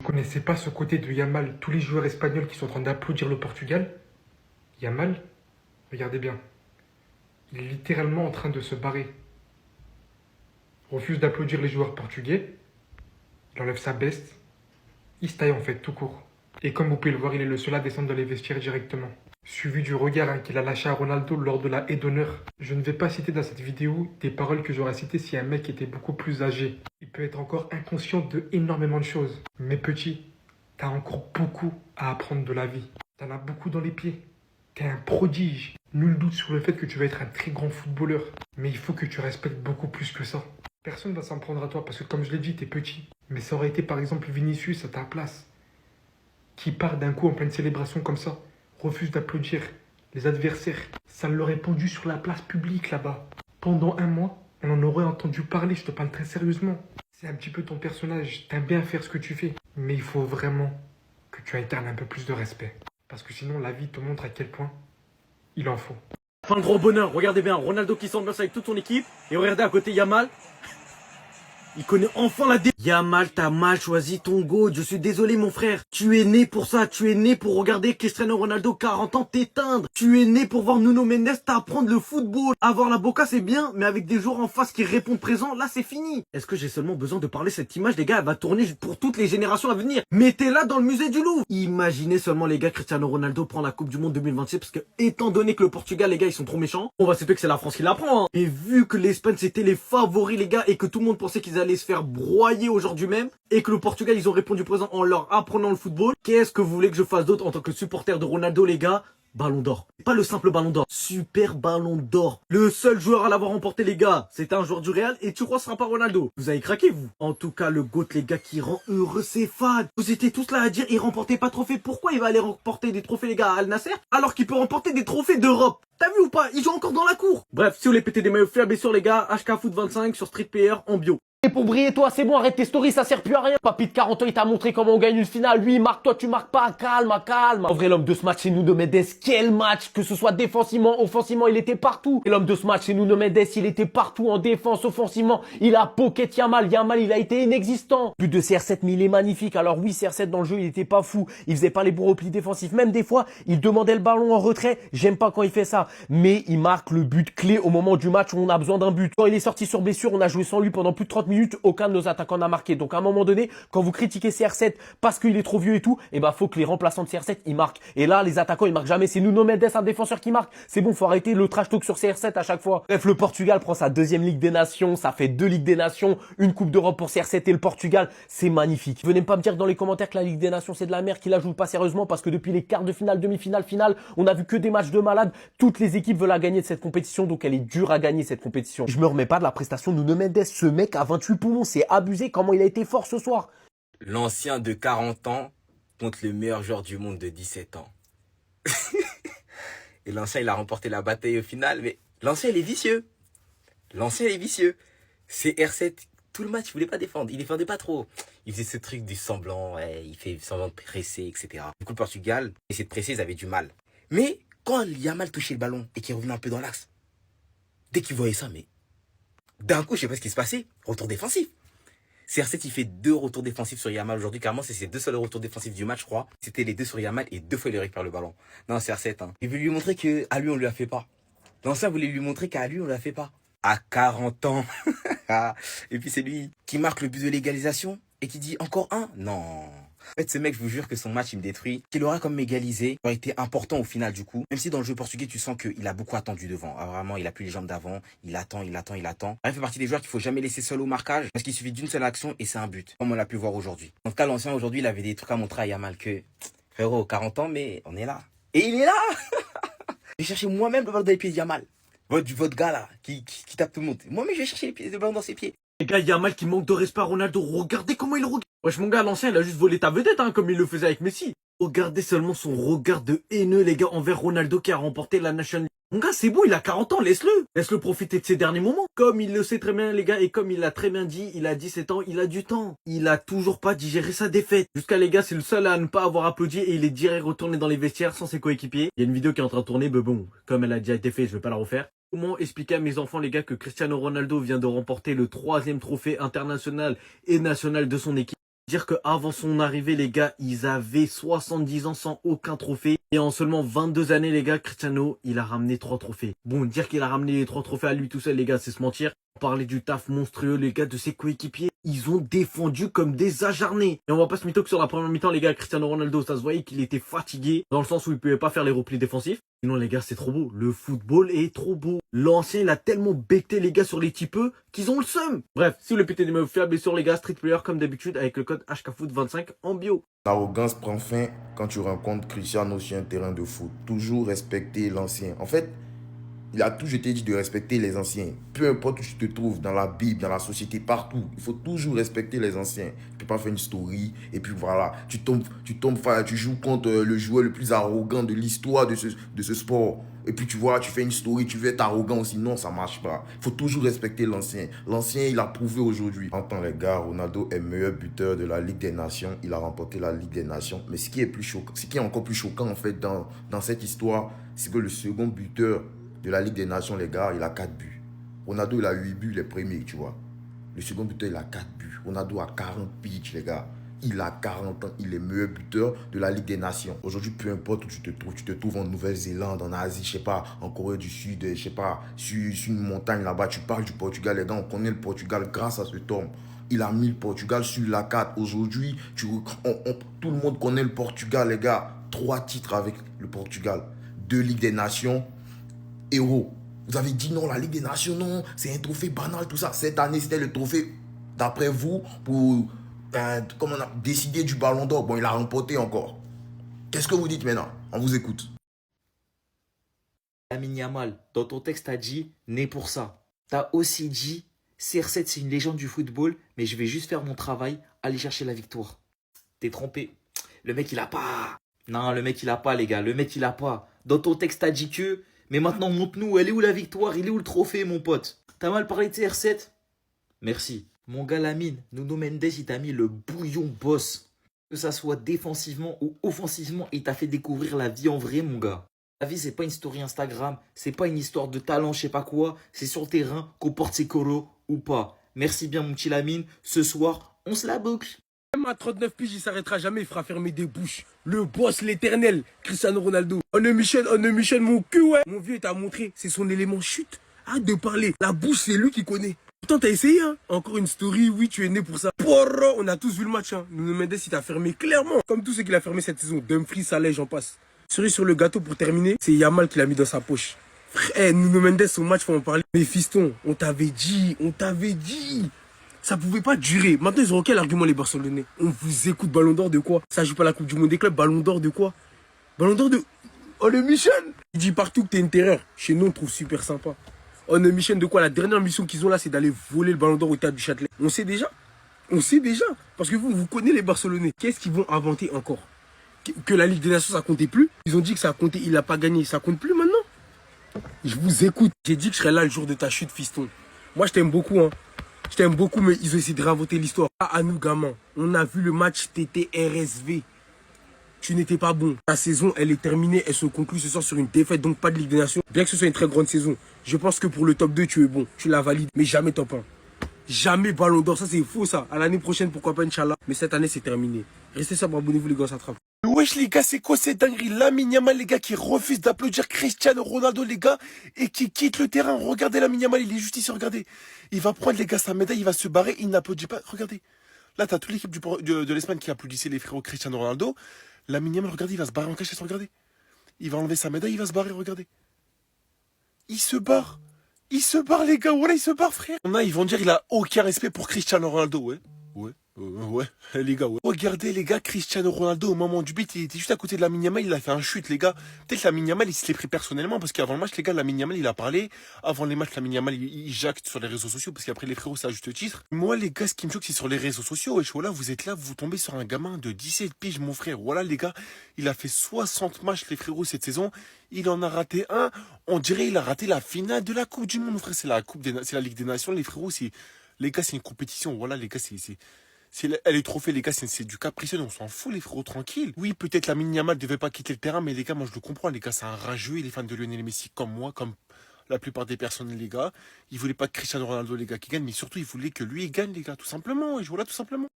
Vous connaissez pas ce côté de Yamal, tous les joueurs espagnols qui sont en train d'applaudir le Portugal? Yamal, regardez bien, il est littéralement en train de se barrer. Il refuse d'applaudir les joueurs portugais, il enlève sa veste, il se taille en fait tout court. Et comme vous pouvez le voir, il est le seul à descendre dans les vestiaires directement. Suivi du regard qu'il a lâché à Ronaldo lors de la haie d'honneur. Je ne vais pas citer dans cette vidéo des paroles que j'aurais citées si un mec était beaucoup plus âgé. Il peut être encore inconscient de énormément de choses. Mais petit, t'as encore beaucoup à apprendre de la vie. T'en as beaucoup dans les pieds. T'es un prodige. Nul doute sur le fait que tu vas être un très grand footballeur. Mais il faut que tu respectes beaucoup plus que ça. Personne ne va s'en prendre à toi parce que comme je l'ai dit, t'es petit. Mais ça aurait été par exemple Vinicius à ta place, qui part d'un coup en pleine célébration comme ça, refuse d'applaudir les adversaires. Ça l'aurait pendu sur la place publique là-bas. Pendant un mois, on en aurait entendu parler, je te parle très sérieusement. C'est un petit peu ton personnage, t'aimes bien faire ce que tu fais. Mais il faut vraiment que tu internes un peu plus de respect. Parce que sinon la vie te montre à quel point il en faut. Enfin, gros bonheur, regardez bien, Ronaldo qui s'ambiance avec toute son équipe. Et regardez à côté Yamal. Il connaît enfin la Yamal, t'as mal choisi ton goal. Je suis désolé, mon frère. Tu es né pour ça. Tu es né pour regarder Cristiano Ronaldo 40 ans t'éteindre. Tu es né pour voir Nuno Mendes t'apprendre le football. Avoir la boca, c'est bien, mais avec des joueurs en face qui répondent présent, là, c'est fini. Est-ce que j'ai seulement besoin de parler cette image, les gars? Elle va tourner pour toutes les générations à venir. Mettez-la dans le musée du Louvre. Imaginez seulement, les gars, Cristiano Ronaldo prend la Coupe du Monde 2026 parce que, étant donné que le Portugal, les gars, ils sont trop méchants, on va se dire que c'est la France qui la prend, hein. Et vu que l'Espagne, c'était les favoris, les gars, et que tout le monde pensait qu'ils allaient se faire broyer aujourd'hui même, et que le Portugal, ils ont répondu présent en leur apprenant le football, qu'est-ce que vous voulez que je fasse d'autre en tant que supporter de Ronaldo, les gars? Ballon d'or. Pas le simple ballon d'or. Super ballon d'or. Le seul joueur à l'avoir remporté, les gars, c'était un joueur du Real, et tu crois que ce sera pas Ronaldo? Vous avez craqué, vous? En tout cas, le GOAT, les gars, qui rend heureux ses fans. Vous étiez tous là à dire, il remportait pas de trophée. Pourquoi il va aller remporter des trophées, les gars, à Al Nasser, alors qu'il peut remporter des trophées d'Europe? T'as vu ou pas? Il joue encore dans la cour. Bref, si vous voulez péter des maillots faibles, bien sûr, les gars, HKFoot25 sur Street Player en bio. Et pour briller, toi, c'est bon, arrête tes stories, ça sert plus à rien. Papy de 40 ans, il t'a montré comment on gagne une finale. Lui, il marque, toi, tu marques pas. Calme, calme. En vrai, l'homme de ce match, c'est Nuno Mendes. Quel match! Que ce soit défensivement, offensivement, il était partout. Et l'homme de ce match, c'est Nuno Mendes. Il était partout en défense, offensivement. Il a pocket Yamal. Yamal, il a été inexistant. But de CR7, mais il est magnifique. Alors oui, CR7 dans le jeu, il était pas fou. Il faisait pas les bons replis défensifs. Même des fois, il demandait le ballon en retrait. J'aime pas quand il fait ça. Mais il marque le but clé au moment du match où on a besoin d'un but. Quand il est sorti sur blessure, on a joué sans lui pendant plus de 30 minutes. Aucun de nos attaquant n'a marqué. Donc à un moment donné, quand vous critiquez CR7 parce qu'il est trop vieux et tout, eh ben faut que les remplaçants de CR7 ils marquent. Et là, les attaquants ils marquent jamais. C'est Nuno Mendes, un défenseur qui marque. C'est bon, faut arrêter le trash talk sur CR7 à chaque fois. Bref, le Portugal prend sa deuxième Ligue des Nations. Ça fait 2 Ligues des Nations, une Coupe d'Europe pour CR7 et le Portugal. C'est magnifique. Venez pas me dire dans les commentaires que la Ligue des Nations c'est de la merde, qu'il la joue pas sérieusement parce que depuis les quarts de finale, demi-finale, finale, on a vu que des matchs de malades. Toutes les équipes veulent la gagner de cette compétition, donc elle est dure à gagner cette compétition. Je me remets pas de la prestation de Nuno Mendes. Ce mec a 28 poumons, c'est abusé. Comment il a été fort ce soir. L'ancien de 40 ans contre le meilleur joueur du monde de 17 ans. Et l'ancien, il a remporté la bataille au final. Mais l'ancien, il est vicieux. L'ancien, il est vicieux. C'est R7. Tout le match, il voulait pas défendre. Il défendait pas trop. Il faisait ce truc du semblant. Ouais, il fait semblant de presser, etc. Du coup, le Portugal, essayer de presser, ils avaient du mal. Mais quand Yamal touchait le ballon et qu'il revenait un peu dans l'axe, dès qu'il voyait ça, mais d'un coup, je sais pas ce qui se passait. Retour défensif. CR7 il fait 2 retours défensifs sur Yamal aujourd'hui, carrément c'est ses 2 seuls retours défensifs du match je crois. C'était les 2 sur Yamal et 2 fois il récupère le ballon. Non CR7 hein. Il veut lui montrer qu'à lui on lui a fait pas. L'ancien voulait lui montrer qu'à lui on lui a fait pas. À 40 ans. Et puis c'est lui qui marque le but de l'égalisation et qui dit encore un. Non. En fait, ce mec, je vous jure que son match, il me détruit. Qu'il aura comme égalisé, aurait été important au final, du coup. Même si dans le jeu portugais, tu sens qu'il a beaucoup attendu devant. Ah, vraiment, il a plus les jambes d'avant. Il attend. Il fait partie des joueurs qu'il faut jamais laisser seul au marquage. Parce qu'il suffit d'une seule action et c'est un but. Comme on l'a pu voir aujourd'hui. En tout cas, l'ancien, aujourd'hui, il avait des trucs à montrer à Yamal que, frérot, 40 ans, mais on est là. Et il est là! J'ai cherché moi-même le ballon dans les pieds de Yamal. Votre gars, là, qui tape tout le monde. Moi-même, je vais chercher le ballon dans ses pieds. Les gars, Yamal qui manque de respect à Ronaldo. Regardez comment il regarde. Wesh, mon gars, l'ancien, il a juste volé ta vedette, hein, comme il le faisait avec Messi. Regardez seulement son regard de haineux, les gars, envers Ronaldo qui a remporté la National League. Mon gars, c'est bon, il a 40 ans, laisse-le. Laisse-le profiter de ses derniers moments. Comme il le sait très bien, les gars, et comme il l'a très bien dit, il a 17 ans, il a du temps. Il a toujours pas digéré sa défaite. Jusqu'à, les gars, c'est le seul à ne pas avoir applaudi et il est direct retourné dans les vestiaires sans ses coéquipiers. Il y a une vidéo qui est en train de tourner, mais bon, comme elle a déjà été faite, je vais pas la refaire. Comment expliquer à mes enfants, les gars, que Cristiano Ronaldo vient de remporter le 3e trophée international et national de son équipe? Dire qu'avant son arrivée, les gars, ils avaient 70 ans sans aucun trophée. Et en seulement 22 années, les gars, Cristiano, il a ramené 3 trophées. Bon, dire qu'il a ramené les 3 trophées à lui tout seul, les gars, c'est se mentir. Parler du taf monstrueux, les gars, de ses coéquipiers. Ils ont défendu comme des acharnés. Et on va pas se mytho que sur la première mi-temps, les gars, Cristiano Ronaldo, ça se voyait qu'il était fatigué. Dans le sens où il pouvait pas faire les replis défensifs. Sinon, les gars, c'est trop beau. Le football est trop beau. L'ancien, il a tellement becté les gars sur les typeux qu'ils ont le seum. Bref, si vous voulez péter des meufs fiables, sur les gars, Street Player comme d'habitude avec le code HKFoot25 en bio. L'arrogance prend fin quand tu rencontres Cristiano sur un terrain de foot. Toujours respecter l'ancien. En fait, il a toujours été dit de respecter les anciens. Peu importe où tu te trouves, dans la Bible, dans la société, partout. Il faut toujours respecter les anciens. Tu ne peux pas faire une story et puis voilà. Tu joues contre le joueur le plus arrogant de l'histoire de ce sport. Et puis tu vois, tu fais une story, tu veux être arrogant aussi. Non, ça ne marche pas. Il faut toujours respecter l'ancien. L'ancien, il a prouvé aujourd'hui. Entends les gars, Ronaldo est meilleur buteur de la Ligue des Nations. Il a remporté la Ligue des Nations. Mais ce qui est encore plus choquant en fait dans cette histoire, c'est que le second buteur de la Ligue des Nations, les gars, il a 4 buts. Ronaldo, il a 8 buts les premiers, tu vois. Le second buteur, il a 4 buts. Ronaldo a 40 pitchs, les gars. Il a 40 ans, il est meilleur buteur de la Ligue des Nations. Aujourd'hui, peu importe où tu te trouves en Nouvelle-Zélande, en Asie, je sais pas, en Corée du Sud, je sais pas, sur une montagne là-bas, tu parles du Portugal, les gars, on connaît le Portugal grâce à cet homme. Il a mis le Portugal sur la carte. Aujourd'hui, tout le monde connaît le Portugal, les gars. 3 titres avec le Portugal. 2 Ligues des Nations. Héros. Vous avez dit non, la Ligue des Nations, non, c'est un trophée banal, tout ça. Cette année, c'était le trophée, d'après vous, pour comment on a décidé du Ballon d'Or. Bon, il a remporté encore. Qu'est-ce que vous dites maintenant? On vous écoute. Lamine Yamal, dans ton texte, t'as dit né pour ça. T'as aussi dit CR7, c'est une légende du football, mais je vais juste faire mon travail, aller chercher la victoire. T'es trompé. Le mec, il a pas. Non, le mec, il a pas, les gars. Le mec, il a pas. Dans ton texte, t'as dit que. Mais maintenant, montre-nous, elle est où la victoire? Il est où le trophée, mon pote? T'as mal parlé de CR7? Merci. Mon gars Lamine, Nuno Mendes, il t'a mis le bouillon boss. Que ça soit défensivement ou offensivement, il t'a fait découvrir la vie en vrai, mon gars. La vie, c'est pas une story Instagram, c'est pas une histoire de talent, je sais pas quoi. C'est sur le terrain qu'on porte ses coros ou pas. Merci bien, mon petit Lamine. Ce soir, on se la boucle. Même à 39 piges, il s'arrêtera jamais, il fera fermer des bouches. Le boss, l'éternel, Cristiano Ronaldo. On est Michel, mon cul, ouais. Mon vieux, il t'a montré, c'est son élément chute. Arrête de parler. La bouche, c'est lui qui connaît. Pourtant, t'as essayé, hein. Encore une story, oui, tu es né pour ça. Porro, on a tous vu le match, hein. Nuno Mendes, il t'a fermé clairement. Comme tout ce qu'il a fermé cette saison. Dumfries, Saleh, j'en passe. Cerise sur le gâteau pour terminer, c'est Yamal qui l'a mis dans sa poche. Frère, Nuno Mendes, son match, faut en parler. Mais fiston, on t'avait dit. Ça pouvait pas durer. Maintenant, ils auront quel argument, les Barcelonais? On vous écoute, Ballon d'Or de quoi? Ça joue pas la Coupe du Monde des clubs, Ballon d'Or de quoi? Ballon d'Or de... Oh, le Michel! Il dit partout que t'es une terreur. Chez nous, on trouve super sympa. Oh, le Michel de quoi? La dernière mission qu'ils ont là, c'est d'aller voler le Ballon d'Or au Théâtre du Châtelet. On sait déjà. Parce que vous connaissez les Barcelonais. Qu'est-ce qu'ils vont inventer encore? Que la Ligue des Nations, ça comptait plus? Ils ont dit que ça comptait, il a pas gagné. Ça compte plus maintenant? Je vous écoute. J'ai dit que je serais là le jour de ta chute, fiston. Moi, je t'aime beaucoup, hein. Je t'aime beaucoup, mais ils ont essayé de réinventer l'histoire. À nous, gamins, on a vu le match, t'étais RSV. Tu n'étais pas bon. Ta saison, elle est terminée. Elle se conclut ce soir sur une défaite, donc pas de Ligue des Nations. Bien que ce soit une très grande saison, je pense que pour le top 2, tu es bon. Tu la valides, mais jamais top 1. Jamais Ballon d'Or. Ça, c'est faux, ça. À l'année prochaine, pourquoi pas, Inch'Allah. Mais cette année, c'est terminé. Restez sobre, abonnez-vous, les gars, ça attrape. Wesh les gars, c'est quoi cette dinguerie? Lamine Yamal, les gars, qui refuse d'applaudir Cristiano Ronaldo, les gars, et qui quitte le terrain. Regardez Lamine Yamal, il est juste ici, regardez. Il va prendre, les gars, sa médaille, il va se barrer, il n'applaudit pas. Regardez. Là, t'as toute l'équipe de l'Espagne qui applaudissait les frérots Cristiano Ronaldo. Lamine Yamal, regardez, il va se barrer en cachette, regardez. Il va enlever sa médaille, il va se barrer, regardez. Il se barre. Il se barre, les gars, voilà, il se barre, frère. Ils vont dire, il a aucun respect pour Cristiano Ronaldo, ouais. Ouais, les gars, ouais. Regardez, les gars, Cristiano Ronaldo, au moment du but, il était juste à côté de Lamine Yamal, il a fait un chute, les gars. Peut-être Lamine Yamal, il se l'est pris personnellement, parce qu'avant le match, les gars, Lamine Yamal, il a parlé. Avant les matchs, Lamine Yamal, il jacte sur les réseaux sociaux, parce qu'après, les frérots, c'est à juste titre. Moi, les gars, ce qui me choque, c'est sur les réseaux sociaux, wesh, voilà, vous êtes là, vous tombez sur un gamin de 17 piges, mon frère. Voilà, les gars, il a fait 60 matchs, les frérots, cette saison. Il en a raté un. On dirait, il a raté la finale de la Coupe du Monde, mon frère. C'est la Ligue des Nations, les frérots, les gars, c'est une compétition. Voilà, les gars, elle est trophée, les gars, c'est du capricieux, on s'en fout, les frérots, tranquille. Oui, peut-être Lamine Yamal devait pas quitter le terrain, mais les gars, moi je le comprends, les gars, c'est un rageux, il est fan de Lionel Messi comme moi, comme la plupart des personnes, les gars. Il voulait pas que Cristiano Ronaldo, les gars, qui gagne, mais surtout, il voulait que lui, il gagne, les gars, tout simplement, et voilà, tout simplement.